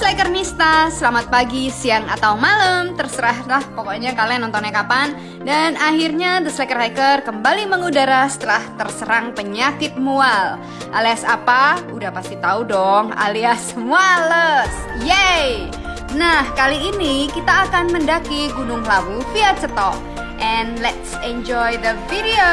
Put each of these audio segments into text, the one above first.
Slackernista, selamat pagi, siang, atau malam, terserah lah pokoknya kalian nontonnya kapan. Dan akhirnya The Slacker Hiker kembali mengudara setelah terserang penyakit mual. Alias apa? Udah pasti tahu dong, alias muales. Yeay! Nah, kali ini kita akan mendaki Gunung Lawu via Cetok. And let's enjoy the video!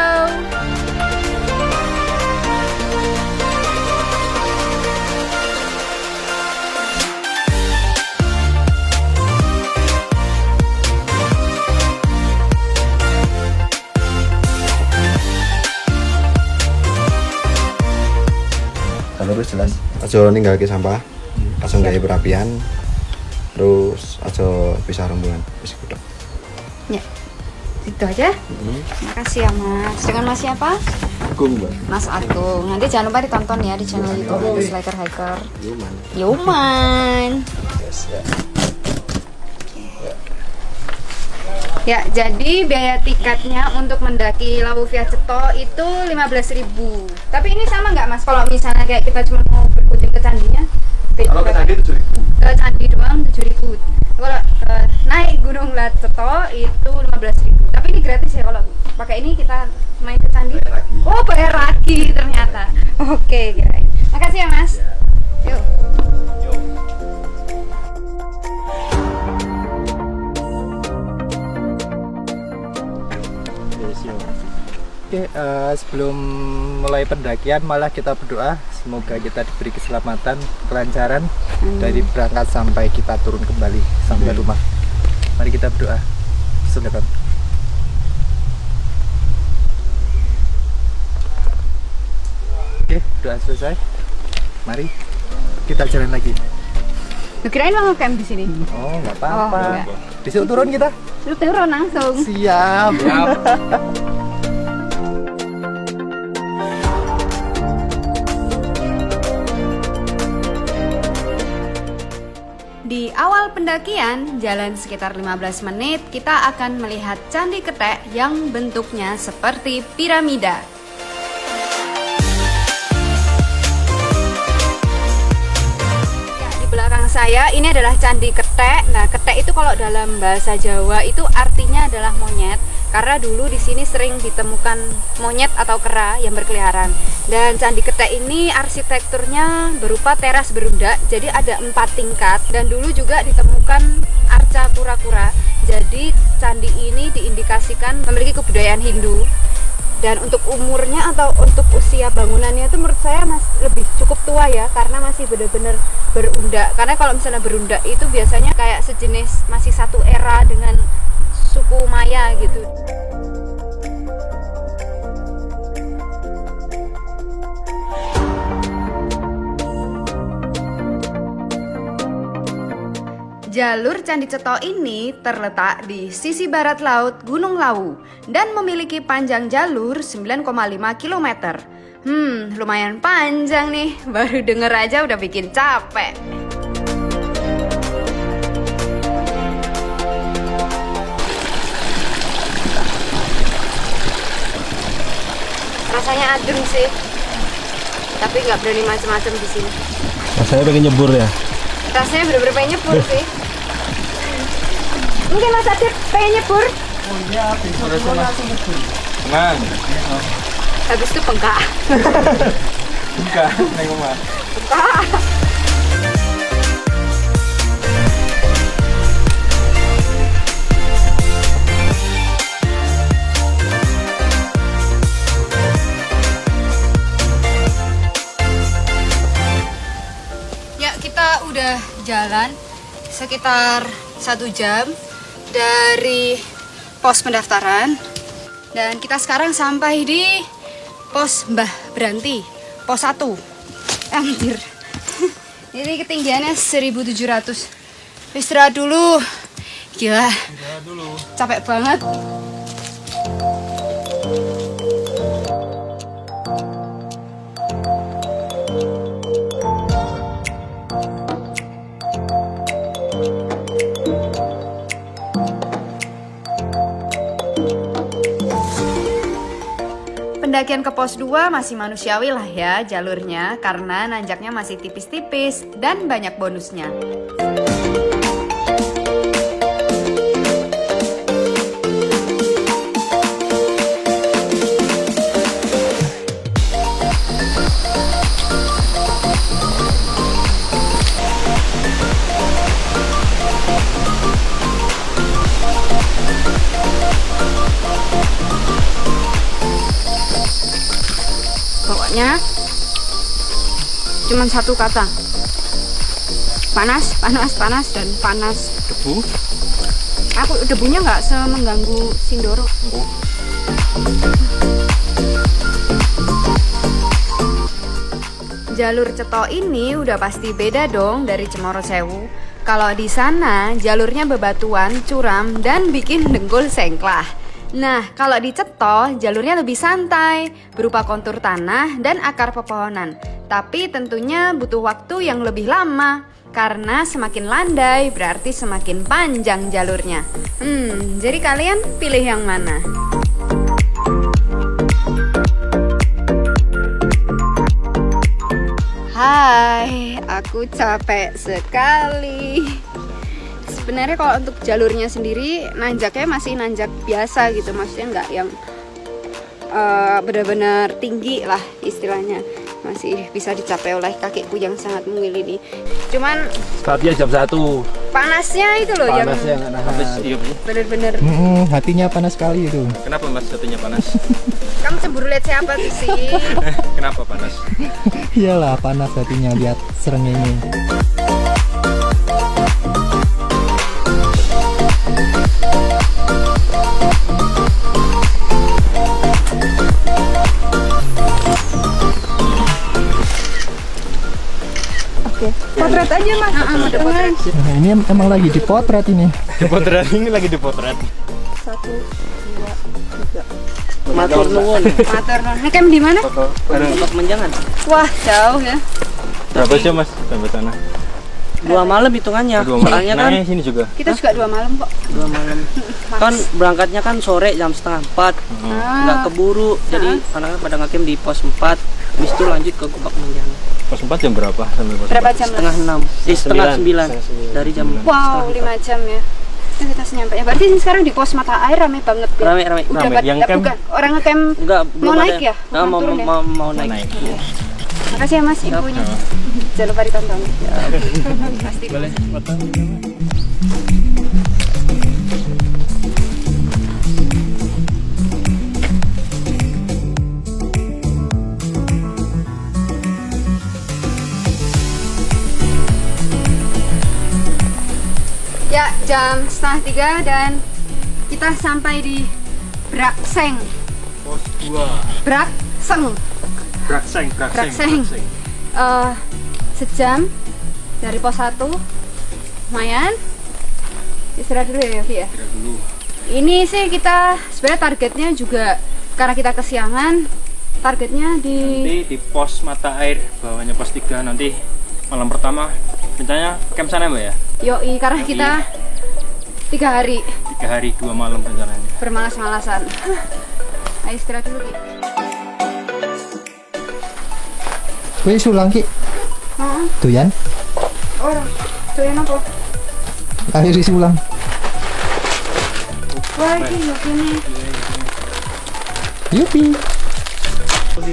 Terus jelas aja ninggalke sampah, aja gawe perapian, terus aja pisah rombongan wis kudu. Ya, itu aja. Makasih ya Mas. Dengan Mas siapa? Agung, Mbak. Mas Agung. Nanti jangan lupa ditonton ya di channel YouTube The Slacker Hiker. Yuman. Yuman. Yes, ya. Ya, jadi biaya tiketnya untuk mendaki Lawu via Cetok itu 15.000. Tapi ini sama nggak Mas? Kalau misalnya kayak kita cuma mau berkunjung ke candinya? Kalau ke candi 7.000. Ke candi doang 7.000. Kalau naik Gunung Cetok itu 15.000. Tapi ini gratis ya kalau pakai ini kita main ke candi? Bayar lagi. Oh, bayar lagi ternyata. Oke, kirain. Makasih ya Mas. Yuk. Oke, sebelum mulai pendakian malah kita berdoa semoga kita diberi keselamatan, kelancaran dari berangkat sampai kita turun kembali sampai rumah. Mari kita berdoa. Silakan. Oke, doa selesai. Mari kita jalan lagi. Lu kirain mau camp di sini? Oh, nggak apa-apa. Oh, enggak. Disuruh turun kita. Lu turun langsung. Siap. Di awal pendakian, jalan sekitar 15 menit, kita akan melihat Candi Ketek yang bentuknya seperti piramida. Ya, di belakang saya ini adalah Candi Ketek. Nah, ketek itu kalau dalam bahasa Jawa itu artinya adalah monyet. Karena dulu di sini sering ditemukan monyet atau kera yang berkeliaran. Dan Candi Ketek ini arsitekturnya berupa teras berundak, jadi ada 4 tingkat. Dan dulu juga ditemukan arca kura-kura. Jadi candi ini diindikasikan memiliki kebudayaan Hindu. Dan untuk umurnya atau untuk usia bangunannya itu menurut saya lebih cukup tua ya, karena masih benar-benar berundak. Karena kalau misalnya berundak itu biasanya kayak sejenis masih satu era dengan suku Maya gitu. Jalur Candi Cetok ini terletak di sisi barat laut Gunung Lawu dan memiliki panjang jalur 9,5 km. Lumayan panjang nih, baru denger aja udah bikin capek. Rasanya adem sih, tapi nggak berani macam-macam di sini. Saya pengen nyebur ya. Rasanya bener-bener pengen nyebur sih. Mungkin Mas Adit pengen nyebur? Oh iya, besok langsung nyebur. Tenang. Habis itu bengkak. Enggak, neng omah. Bengkak. Ya, kita udah jalan sekitar 1 jam dari pos pendaftaran. Dan kita sekarang sampai di pos Mbah Branti, pos 1. Anjir. Ini ketinggiannya 1700. Istirahat dulu. Gila. Capek banget. pendakian ke pos 2 masih manusiawi lah ya jalurnya, karena nanjaknya masih tipis-tipis dan banyak bonusnya. Pokoknya cuman satu kata, panas, panas, panas, dan panas. Debu? Aku debunya nggak semengganggu Sindoro. Oh. Jalur Ceto ini udah pasti beda dong dari Cemoro Sewu. Kalau di sana jalurnya bebatuan, curam, dan bikin dengkul sengklah. Nah, kalau di Ceto jalurnya lebih santai, berupa kontur tanah dan akar pepohonan. Tapi tentunya butuh waktu yang lebih lama, karena semakin landai berarti semakin panjang jalurnya. Jadi kalian pilih yang mana? Hai, aku capek sekali. Sebenarnya kalau untuk jalurnya sendiri nanjaknya masih nanjak biasa gitu, maksudnya nggak yang benar-benar tinggi lah istilahnya, masih bisa dicapai oleh kakiku yang sangat mungil ini. Cuman Startnya jam 1. panasnya itu loh Panasnya yang nggak nahan. Iya, Bu. benar-benar. Hatinya panas sekali itu. Kenapa Mas hatinya panas? Kamu cemburu lihat siapa sih? Kenapa panas? Iyalah panas hatinya lihat serengenge. Potret aja mas. Potret. Nah, ini emang lagi dipotret ini. Dipotret ini lagi dipotret. 1, 2, 3. Matur nuwun. Matur nuwun. Ngecamp di mana? Untuk menjangan. Wah jauh ya. Berapa jam Mas sampai sana? 2 malam hitungannya. 2 malam. Soalnya kan Nah, sini juga. Kita juga 2 malam kok. 2 malam. Kan berangkatnya kan sore jam 3:30. Nggak keburu. Jadi anak-anak pada ngecamp di pos 4. Habis itu lanjut ke Gubak Menjangan. Pos 4 jam berapa sampai pos Berapa 4? jam? Setengah 6. Setengah 9. Dari jam Wow, 5 jam ya. Itu kita nyampe. Ya berarti ini sekarang di pos mata air rame banget ya. Rame. Udah Rame. Yang camp? bukan orang ngecamp. Enggak, belum Mau ada. naik ya? Nah, mau, turun ya? mau naik. Naik. Makasih ya mas infonya. Jangan lupa ditonton. Pasti. Ya, jam 2:30 dan kita sampai di Brakseng. Pos 2. Brakseng. Brakseng. Brakseng. Sejam dari pos 1. Lumayan. Istirahat dulu ya, Vi ya. Kira dulu. Ini sih kita sebenarnya targetnya juga karena kita kesiangan. Targetnya di Nanti di pos mata air bawahnya pos 3 nanti malam pertama rencananya camp sana Mbak ya? Yoi, karena kita 3 hari 3 hari 2 malam rencananya. bermalas-malasan. Ayo istirahat dulu, Ki. Wih sulang ki. Heeh. Doyan. Oh, doyan apa? Akhir isi ulang. Wah, ini. Yupi.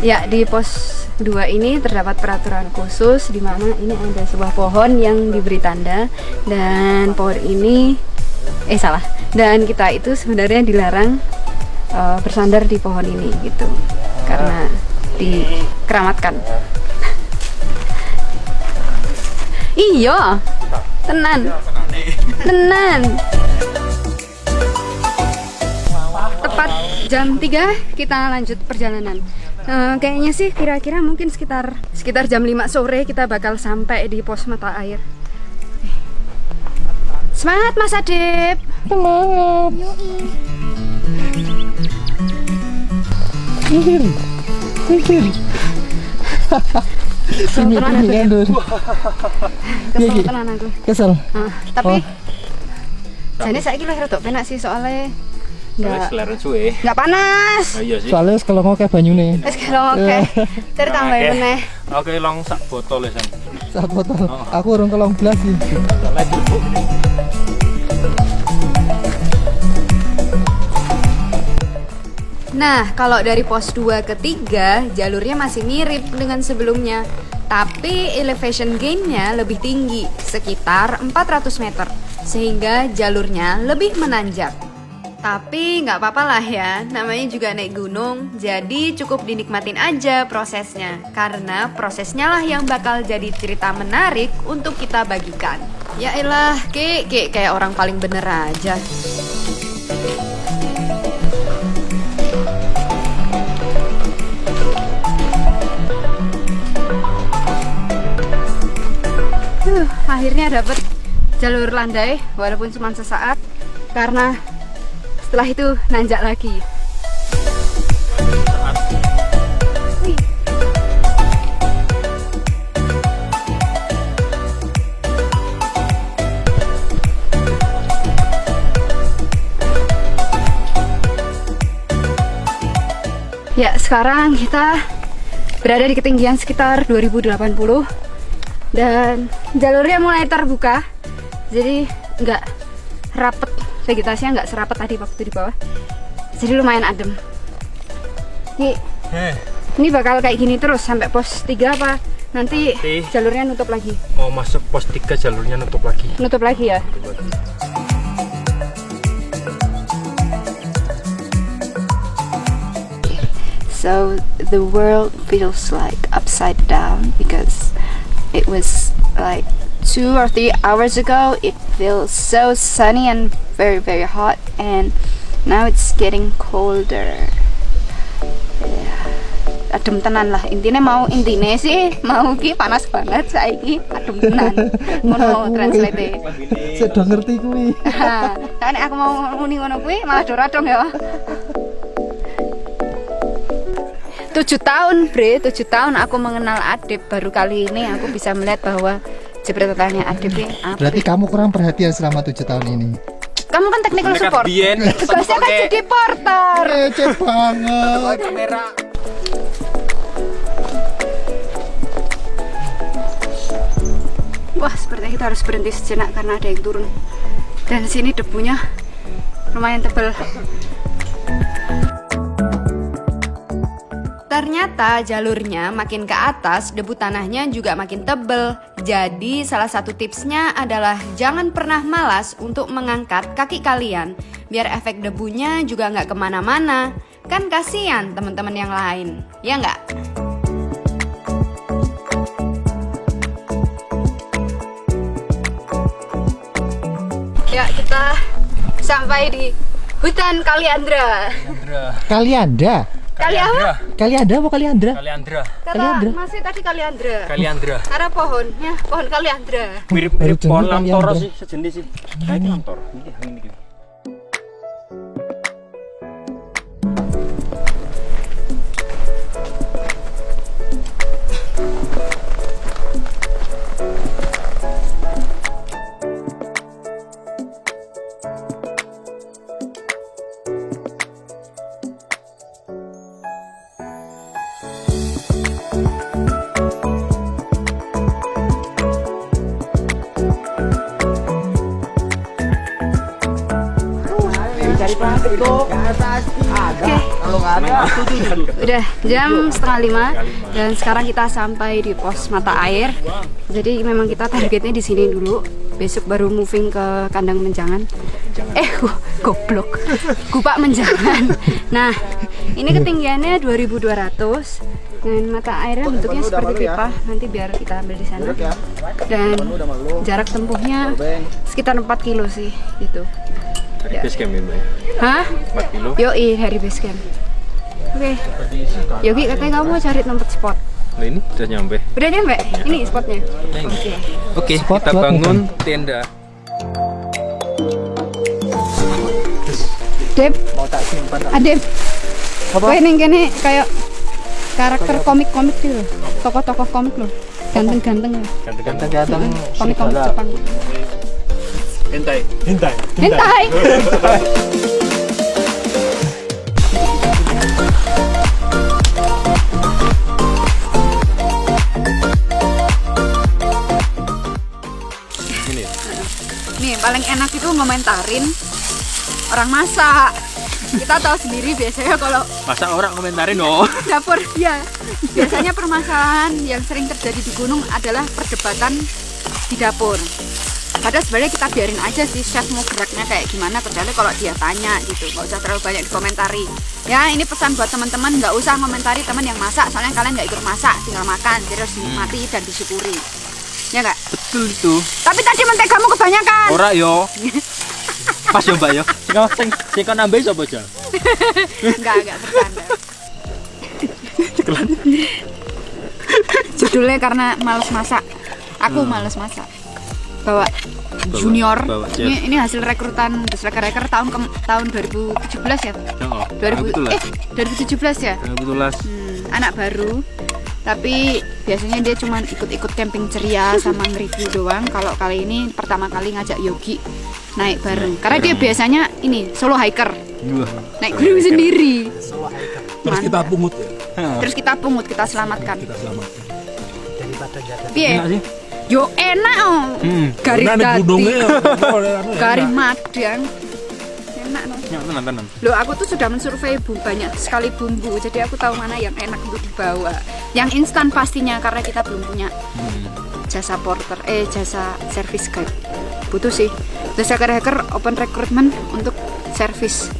Ya, di pos 2 ini terdapat peraturan khusus di mana ini ada sebuah pohon yang diberi tanda, dan pohon ini salah. Dan kita itu sebenarnya dilarang bersandar di pohon ini gitu. Karena dikeramatkan. Iya. Tenan. Tepat jam 3 kita lanjut perjalanan. Kayaknya sih kira-kira mungkin sekitar jam 5 sore kita bakal sampai di pos mata air. Semangat Mas Adip. Semangat. Sihir. Kesel tenan aku. Ngandur. Kesel tenan aku. Kesel. Tapi jane saiki lho rada penak sih soalnya Soalnya selera suwe. Nggak panas. Oh iya sih. Soalnya kalau mau kayak banyune. Wis kalau oke. Terus tambahin meneh. Oke, long sak botol ya, San. Sak botol. Aku urung kelong belas sih. Soalnya dulu. Nah, kalau dari pos 2 ke 3, jalurnya masih mirip dengan sebelumnya. Tapi elevation gain-nya lebih tinggi, sekitar 400 meter. Sehingga jalurnya lebih menanjak. Tapi nggak apa-apa lah ya, namanya juga naik gunung. Jadi cukup dinikmatin aja prosesnya. Karena prosesnya lah yang bakal jadi cerita menarik untuk kita bagikan. Ya elah, kayak orang paling bener aja. Akhirnya dapet jalur landai walaupun cuma sesaat karena setelah itu nanjak lagi. Wih. Ya, sekarang kita berada di ketinggian sekitar 2080 dan jalurnya mulai terbuka, jadi nggak rapet, vegetasinya nggak serapet tadi waktu di bawah, jadi lumayan adem. Ini bakal kayak gini terus sampai pos 3 apa nanti jalurnya nutup lagi? Mau masuk pos 3 jalurnya nutup lagi. Nutup lagi ya? So the world feels like upside down because it was like 2 or 3 hours ago. It feels so sunny and very very hot, and now it's getting colder. Adem tenan lah, intinya sih mau ki panas banget, saiki adem tenan. Ngono translate. Sudah ngerti kuwi. Kan aku mau muni ngono kuwi malah doradong ya. 7 tahun bre, 7 tahun aku mengenal Adib. Baru kali ini aku bisa melihat bahwa jepretannya Adib ini apa. Berarti kamu kurang perhatian selama 7 tahun ini. Kamu kan technical support. Tugasnya kan jadi porter. Receh banget. Kamera. Wah, sepertinya kita harus berhenti sejenak karena ada yang turun. Dan sini debunya lumayan tebal. Ternyata jalurnya makin ke atas, debu tanahnya juga makin tebal. Jadi salah satu tipsnya adalah jangan pernah malas untuk mengangkat kaki kalian, biar efek debunya juga nggak kemana-mana. Kan kasihan teman-teman yang lain, ya nggak? Ya, kita sampai di hutan Kaliandra. Kalianda? Kali apa? Kalianda apa Kaliandra? Kaliandra. Kata masih tadi Kaliandra. Kaliandra. Karena pohonnya pohon Kaliandra. Mirip-mirip Baru pohon jenis lamtoro Kaliandra. sih, sejenis sih. Kayak lamtor. Ini. Udah jam 4:30 dan sekarang kita sampai di pos mata air. Jadi memang kita targetnya di sini dulu. Besok baru moving ke kandang menjangan. Goblok. Kupak menjangan. Nah, ini ketinggiannya 2200 dan mata airnya bentuknya seperti pipa. Nanti biar kita ambil di sana. Dan jarak tempuhnya sekitar 4 kilo sih gitu. Dari base camp ya, Mbak. Hah? 4 kilo. Yoi, dari base camp. Oke. Yogi katanya kamu mau cari tempat spot. Nah, ini udah nyampe. Udah nyampe? Ini spotnya. Nah, ini. Oke. Oke, Spot kita buat bangun tenda. Dep, Mau tak simpan. Adep. Kowe ning kene kayak karakter komik-komik gitu. Tokoh-tokoh komik loh. Ganteng-ganteng loh. Ganteng-ganteng. Komik-komik Jepang. Hentai. Hentai. Nih paling enak itu ngomentarin orang masak. Kita tahu sendiri biasanya kalau Masa orang komentarin dong. dapur ya. Biasanya permasalahan yang sering terjadi di gunung adalah perdebatan di dapur. Padahal sebenarnya kita biarin aja sih chef mau geraknya kayak gimana, kecuali kalau dia tanya gitu. Nggak usah terlalu banyak dikomentari. Ya ini pesan buat teman-teman, nggak usah komentari teman yang masak, soalnya kalian nggak ikut masak, tinggal makan, jadi harus dinikmati dan disyukuri. Ya nggak? Betul itu. Tapi tadi mentegamu kebanyakan. Ora yo. Pas yo Mbak yo. Sing kan nambah sapa Jal? Enggak bercanda. Judulnya karena males masak. Aku males masak. Bawa junior. bawa chef. Ini hasil rekrutan Desreker tahun 2017 ya? Heeh. 2017 ya? 2017. Anak baru. Tapi biasanya dia cuma ikut-ikut camping ceria sama nge-review doang. Kalau kali ini pertama kali ngajak Yogi naik bareng. Karena dia biasanya ini solo hiker. Naik gunung sendiri. Terus kita pungut ya. Terus kita pungut, kita selamatkan. Kita selamatkan. Daripada jalan. Piye? Enak sih. Yo enak oh. Garis Nah, dadi. gunungnya Garis madang. Enak no. Ya, tenan. Loh, aku tuh sudah mensurvei banyak sekali bumbu, jadi aku tahu mana yang enak untuk dibawa. Yang instan pastinya karena kita belum punya jasa porter, jasa service guide. Butuh sih. Jasa hacker open recruitment untuk service.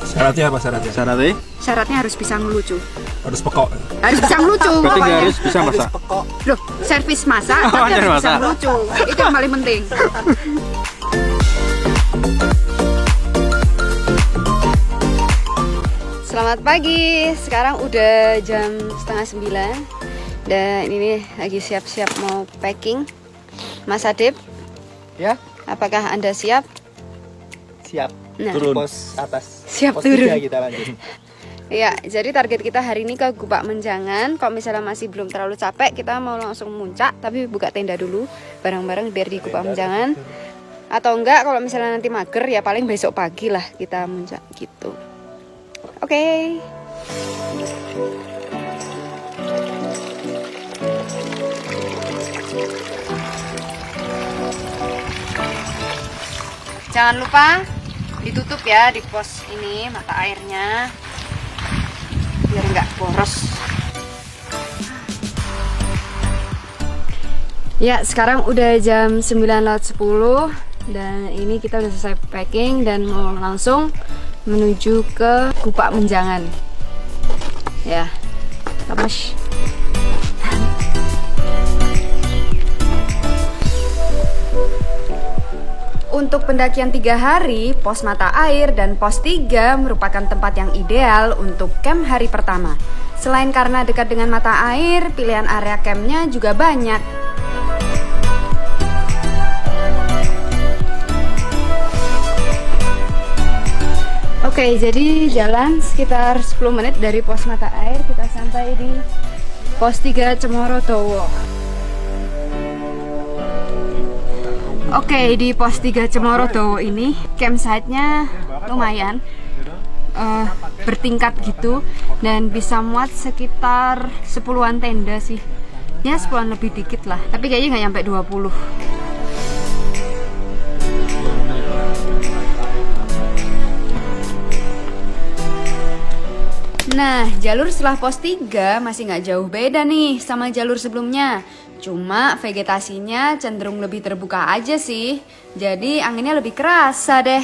Syaratnya apa syaratnya? Syaratnya Syaratnya harus bisa ngelucu. Harus pekok. Harus bisa ngelucu. berarti nggak pokoknya. harus bisa masak. Loh, servis masak Oh, tapi harus servis bisa masak. ngelucu. Itu yang paling penting. Selamat pagi. Sekarang udah jam 8:30 dan ini lagi siap-siap mau packing. Mas Adib, Ya, apakah Anda siap? siap. Nah, Turun. Pos atas. Siap Pos turun. 3 kita lanjut. Ya, jadi target kita hari ini ke Gupak Menjangan. Kalau misalnya masih belum terlalu capek, kita mau langsung muncak, tapi buka tenda dulu bareng-bareng biar di Gupak Menjangan. Atau enggak, kalau misalnya nanti mager ya paling besok pagi lah kita muncak gitu. Oke. Jangan lupa ditutup ya di pos ini mata airnya biar nggak boros. Ya, sekarang udah jam 9:10 dan ini kita udah selesai packing dan mau langsung menuju ke Gupak Menjangan. Ya, lemes. Untuk pendakian 3 hari, pos mata air dan pos 3 merupakan tempat yang ideal untuk camp hari pertama. Selain karena dekat dengan mata air, pilihan area campnya juga banyak. Oke, jadi jalan sekitar 10 menit dari pos mata air, kita sampai di pos 3 Cemorodowo. Oke, di pos 3 Cemorodowo ini campsite-nya lumayan bertingkat gitu dan bisa muat sekitar 10-an tenda sih. Ya 10-an lebih dikit lah, tapi kayaknya nggak nyampe 20. Nah, jalur setelah pos 3 masih nggak jauh beda nih sama jalur sebelumnya. Cuma vegetasinya cenderung lebih terbuka aja sih. Jadi anginnya lebih kerasa deh.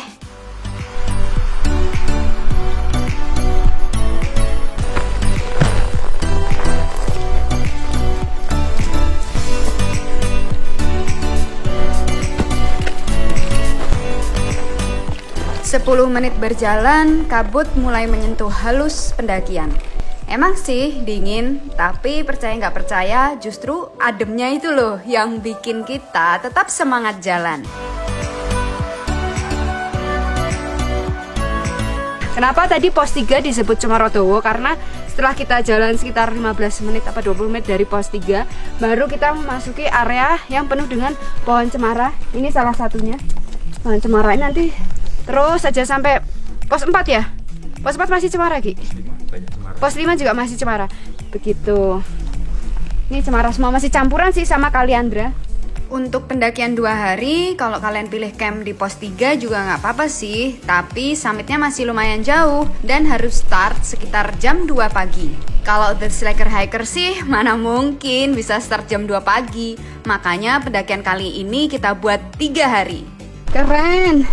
Sepuluh menit berjalan, kabut mulai menyentuh halus pendakian. Emang sih dingin, tapi percaya nggak percaya justru ademnya itu loh yang bikin kita tetap semangat jalan. Kenapa tadi pos 3 disebut Cemorodowo? Karena setelah kita jalan sekitar 15 menit apa 20 menit dari pos 3, baru kita memasuki area yang penuh dengan pohon cemara. Ini salah satunya. Pohon cemara ini nanti terus saja sampai pos 4 ya? Pos 4 masih cemara, Ki? Pos 5 juga masih cemara. Begitu. Ini cemara semua, masih campuran sih sama Kaliandra. Untuk pendakian 2 hari, kalau kalian pilih camp di pos 3 juga nggak apa-apa sih. Tapi summitnya masih lumayan jauh dan harus start sekitar jam 2 pagi. Kalau The Slacker Hiker sih mana mungkin bisa start jam 2 pagi. Makanya pendakian kali ini kita buat 3 hari. Keren!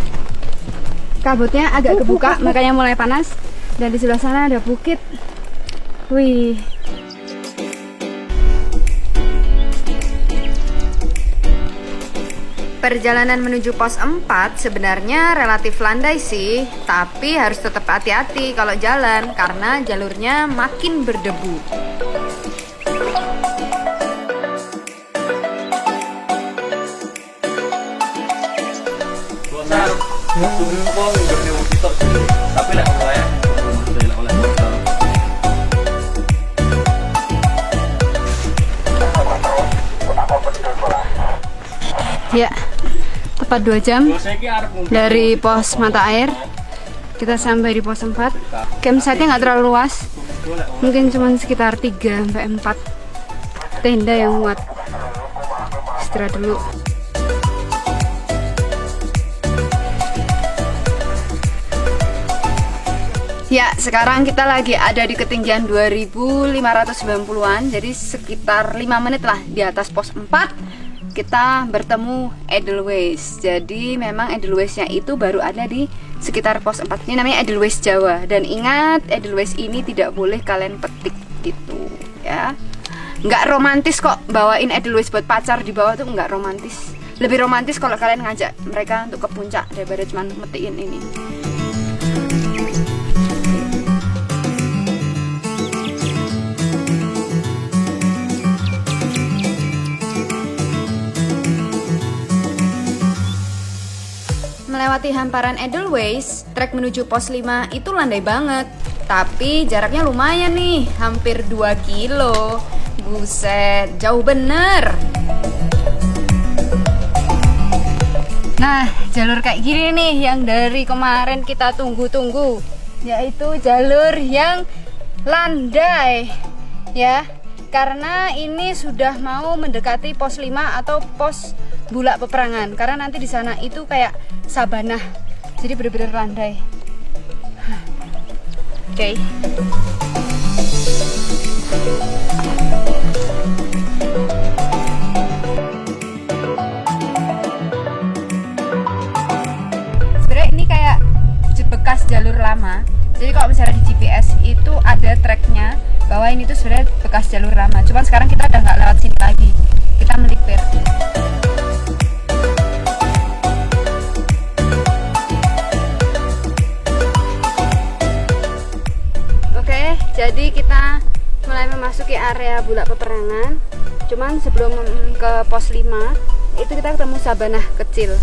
Kabutnya agak kebuka, makanya mulai panas. Dan di sebelah sana ada bukit. Wih. Perjalanan menuju pos 4 sebenarnya relatif landai sih, tapi harus tetap hati-hati kalau jalan karena jalurnya makin berdebu. Ya, tepat 2 jam dari pos mata air kita sampai di pos 4. Campsite-nya nggak terlalu luas, mungkin cuma sekitar 3-4 tenda yang muat. Istirahat dulu. Ya, sekarang kita lagi ada di ketinggian 2590-an, jadi sekitar 5 menit lah di atas pos 4 kita bertemu Edelweiss. Jadi memang Edelweiss-nya itu baru ada di sekitar pos 4. Ini namanya Edelweiss Jawa. Dan ingat, Edelweiss ini tidak boleh kalian petik gitu ya. Nggak romantis kok bawain Edelweiss buat pacar di bawah tuh, nggak romantis. Lebih romantis kalau kalian ngajak mereka untuk ke puncak daripada cuma metiin ini. Melewati hamparan Edelweiss, trek menuju pos 5 itu landai banget. Tapi jaraknya lumayan nih, hampir 2 kilo. Buset, jauh bener. Nah, jalur kayak gini nih yang dari kemarin kita tunggu-tunggu, yaitu jalur yang landai ya. Karena ini sudah mau mendekati pos 5 atau pos Bulak Peperangan. Karena nanti di sana itu kayak sabanah. Jadi bener-bener landai. Oke. Sebenarnya ini kayak bekas jalur lama. Jadi kalau misalnya di GPS itu ada tracknya bahwa ini tuh sebenarnya bekas jalur lama. Cuman sekarang kita udah nggak lewat sini lagi. Kita melipir. Oke, jadi kita mulai memasuki area Bulak Peperangan. Cuman sebelum ke pos 5 itu kita ketemu sabanah kecil.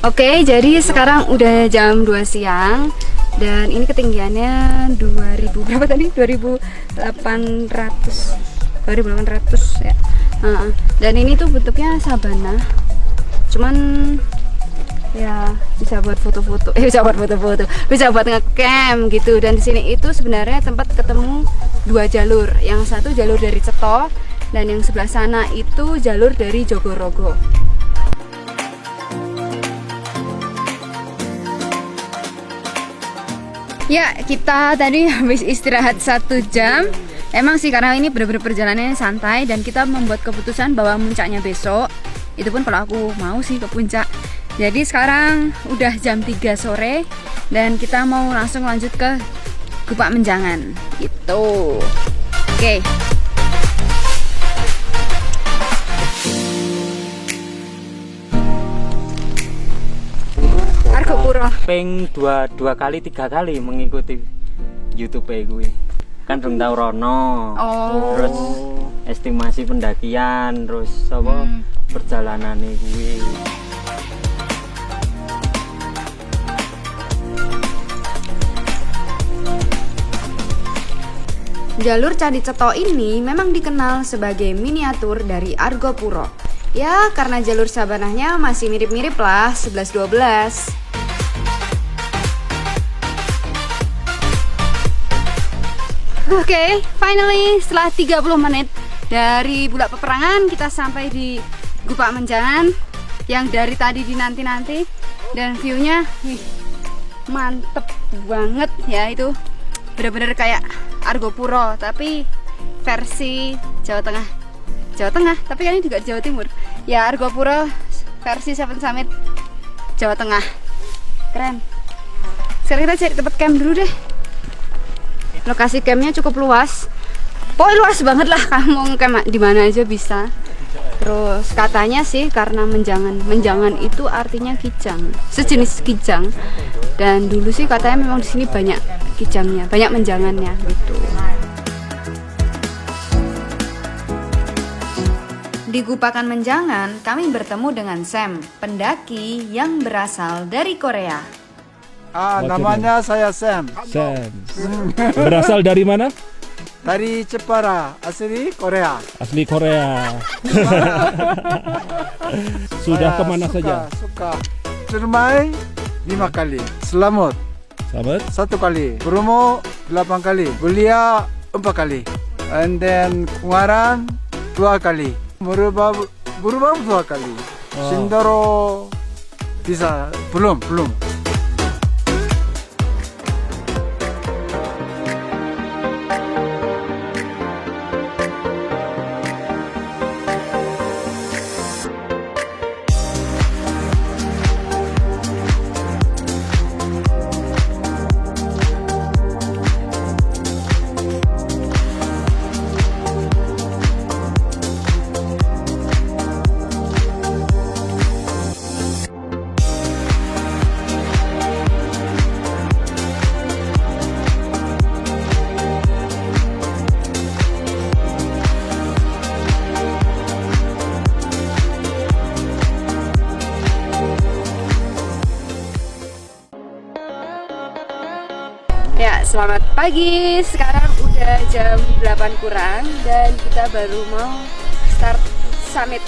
Oke, jadi sekarang udah jam 2 siang dan ini ketinggiannya 2000 berapa tadi? 2800 ya. Dan ini tuh bentuknya sabana. Cuman ya bisa buat foto-foto. Bisa buat ngecamp gitu. Dan di sini itu sebenarnya tempat ketemu 2 jalur. Yang satu jalur dari Ceto dan yang sebelah sana itu jalur dari Jogorogo. Ya, kita tadi habis istirahat 1 jam. Emang sih karena ini benar-benar perjalanannya santai dan kita membuat keputusan bahwa puncaknya besok. Itu pun kalau aku mau sih ke puncak. Jadi sekarang udah jam 3 sore dan kita mau langsung lanjut ke Gupak Menjangan gitu. Oke. Argopuro. Ping 2 kali 3 kali mengikuti YouTube gue. Kan dong tau rono. Oh. Terus estimasi pendakian, terus apa perjalanan gue. Jalur Candi Ceto ini memang dikenal sebagai miniatur dari Argopuro. Ya, karena jalur Sabanahnya masih mirip-mirip lah, 11-12. Oke, finally setelah 30 menit dari Bulak Peperangan kita sampai di Gupak Menjangan yang dari tadi dinanti-nanti, dan view-nya mantep banget ya. Itu bener-bener kayak Argopuro tapi versi Jawa Tengah. Jawa Tengah, tapi kan ini juga di Jawa Timur. Ya, Argopuro versi Seven Summit Jawa Tengah. Keren. Sekarang kita cari tempat camp dulu deh. Lokasi campnya cukup luas. Pokoknya luas banget lah, kamu camp di mana aja bisa. Terus katanya sih karena menjangan itu artinya kijang, sejenis kijang. Dan dulu sih katanya memang di sini banyak kijangnya, banyak menjangannya gitu. Di Gupakan Menjangan, kami bertemu dengan Sam, pendaki yang berasal dari Korea. Namanya saya Sam. Sam. Berasal dari mana? Dari Jepara, asli Korea. Asli Korea. Sudah kemana saja? Suka. Cermai 5 kali. Selamat Selamat. 1 kali. Bromo 8 kali. Bulia 4 kali. And then Ungaran 2 kali. Murubab 2 kali. Sindoro bisa belum. Ya, selamat pagi. Sekarang udah jam 8 kurang dan kita baru mau start summit.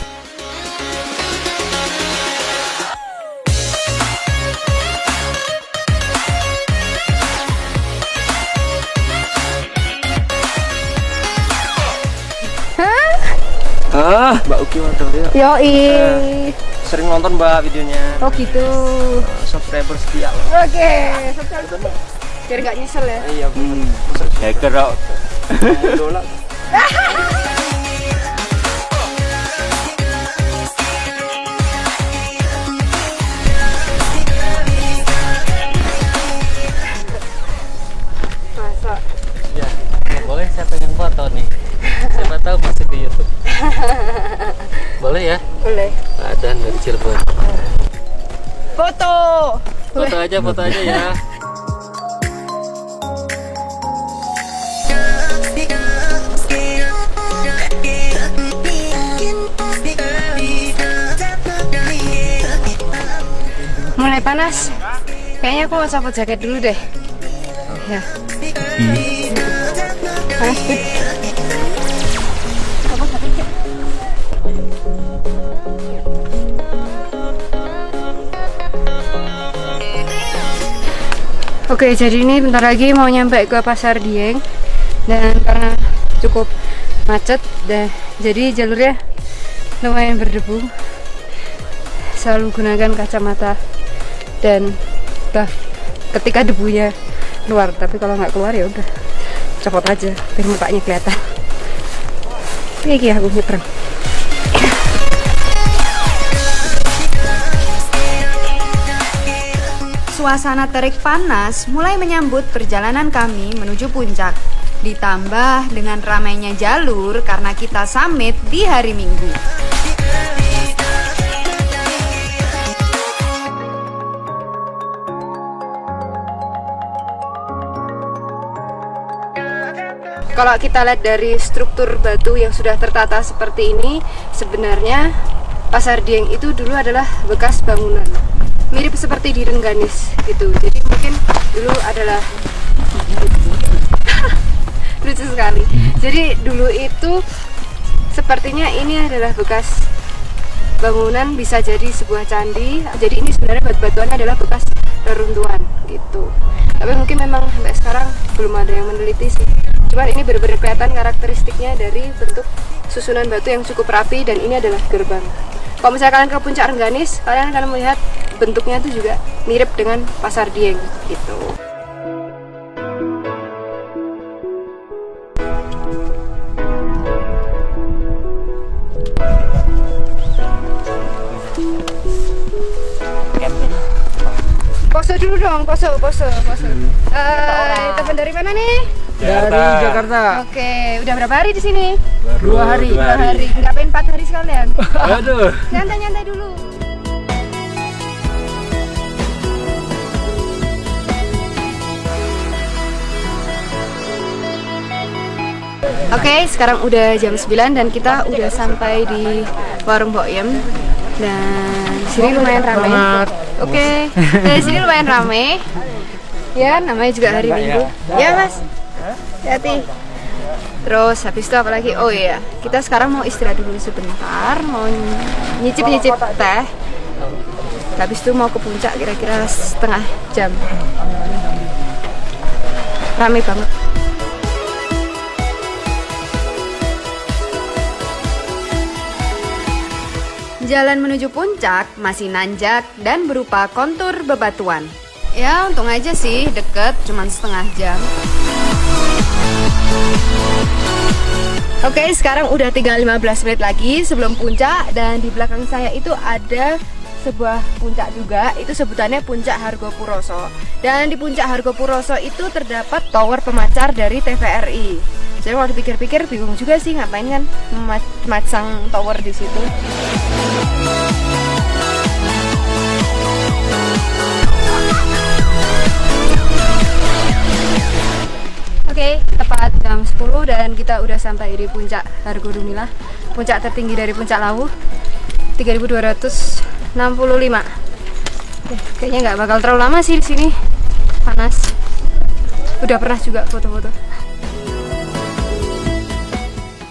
Mbak Uki waduh ya. Yoi. Sering nonton Mbak videonya. Oh gitu. Subscriber setia. Oke, biar gak nyesel ya. Iya bener. Hacker kok. Dolar. Masa. Ya, boleh saya pengen foto nih. Siapa tahu masuk ke YouTube. Boleh ya? Boleh. Ada dari Cirebon. Foto. Foto aja ya. Mulai panas. Kayaknya aku mau copot jaket dulu deh. Ya. Panas banget. Copot jaket. Oke, jadi ini bentar lagi mau nyampe ke Pasar Dieng, dan karena cukup macet, jadi jalurnya lumayan berdebu. Selalu gunakan kacamata dan buff ketika debunya keluar, tapi kalau nggak keluar ya udah copot aja biar mukanya kelihatan. Ini aku nyebrang. Suasana terik panas mulai menyambut perjalanan kami menuju puncak. Ditambah dengan ramainya jalur karena kita summit di hari Minggu. Kalau kita lihat dari struktur batu yang sudah tertata seperti ini, sebenarnya Pasar Dieng itu dulu adalah bekas bangunan. Mirip seperti di Rengganis gitu. Jadi mungkin dulu adalah lucu sekali. Jadi dulu itu sepertinya ini adalah bekas bangunan bisa jadi sebuah candi. Jadi ini sebenarnya batu-batuannya adalah bekas reruntuhan gitu. Tapi mungkin memang sampai sekarang belum ada yang meneliti sih. Cuman ini benar-benar kelihatan karakteristiknya dari bentuk susunan batu yang cukup rapi, dan ini adalah gerbang. Kalau misalnya kalian ke Puncak Rengganis, kalian akan melihat bentuknya itu juga mirip dengan Pasar Dieng gitu. Pose dulu dong, pose. Teman dari mana nih? Dari Jakarta. Oke, udah berapa hari di sini? 2 hari. 2 hari. Nggak pengen 4 hari sekalian? Aduh. Nyantai-nyantai dulu. Oke, sekarang udah jam 9 dan kita udah sampai di warung Mbok Yem. Dan di sini lumayan ramai. Oke, dari sini lumayan ramai. Ya, namanya juga hari Minggu. Ya, Mas. Hati. Terus habis itu apa lagi? Oh iya, kita sekarang mau istirahat dulu sebentar, mau nyicip-nyicip teh. Habis itu mau ke puncak kira-kira setengah jam. Ramai banget. Jalan menuju puncak masih nanjak dan berupa kontur bebatuan. Ya, untung aja sih deket, cuman setengah jam. Oke, sekarang udah tinggal 15 menit lagi sebelum puncak, dan di belakang saya itu ada sebuah puncak juga, itu sebutannya Puncak Hargopuroso. Dan di Puncak Hargopuroso itu terdapat tower pemancar dari TVRI. Jadi kalau dipikir-pikir bingung juga sih ngapain kan memasang tower di situ. Oke, tepat jam 10 dan kita udah sampai di Puncak Hargodumilah, puncak tertinggi dari Puncak Lawu, 3265. Kayaknya nggak bakal terlalu lama sih di sini, panas. Udah pernah juga foto-foto.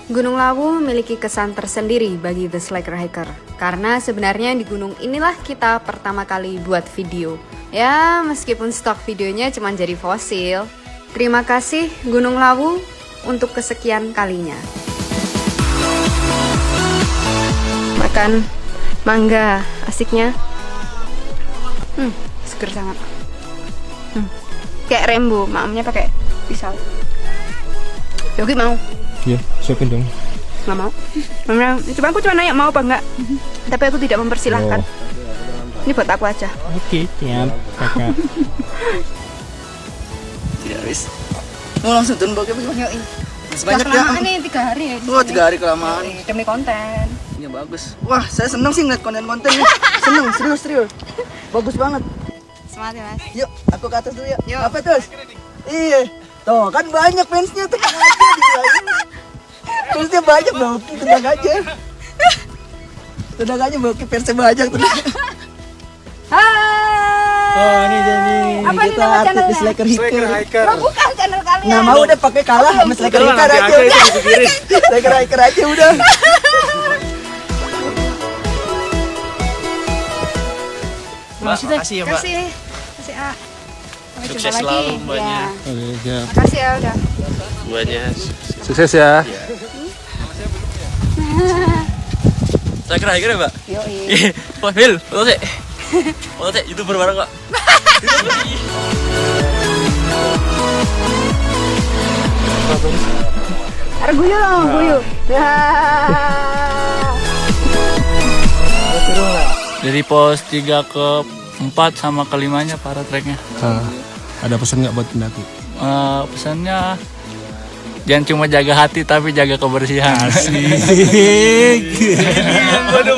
Gunung Lawu memiliki kesan tersendiri bagi The Slacker Hiker, karena sebenarnya di gunung inilah kita pertama kali buat video. Ya, meskipun stok videonya cuma jadi fosil. Terima kasih Gunung Lawu untuk kesekian kalinya. Makan mangga, asiknya. Seger sangat. Kayak Rembo, mamnya pakai pisau. Yogi mau? Iya, siapin dong. Nggak mau. Coba aku cuma nanya mau apa enggak. Tapi aku tidak mempersilahkan. Ini buat aku aja. Oke, siap, kakak. Ya wis. Mau langsung turun bokep gimana? Sebanyak ya. Kelamaan nih 3 hari ya. Wah, 3 hari kelamaan. Demi konten. Ya bagus. Wah, saya seneng sih ngeliat konten-kontennya. Seneng, serius. Bagus banget. Semangat ya, Mas. Yuk, aku ke atas dulu ya. Yuk. Apa terus? Iya. Tuh, kan banyak fansnya tuh. Tenang aja dibilangin. Fansnya banyak, Boki. Tenang aja. Tenang aja, Boki. Fansnya banyak. Hai. Oh, ini jadi Apa nih kita nama artis channelnya? Slacker Hiker. Oh, bukan channel kalian. Nggak mau udah pakai kalah sama Slacker Hiker aja udah. Slacker Hiker aja udah. Makasih ya, Mbak. Kasih A. Sampai Sukses jumpa selalu, lagi. Mbaknya. Ya. Oke, siap. Makasih ya udah. Buatnya Sukses ya. saya kira ya Mbak. Yoi. Wah Phil, foto sih. Foto sih, YouTuber bareng kok. Ada guyu dong, guyu. Dari pos 3 ke 4 sama ke 5-nya para treknya. Ada pesan nggak buat pendaki? Pesannya jangan cuma jaga hati tapi jaga kebersihan. Asik. Waduh,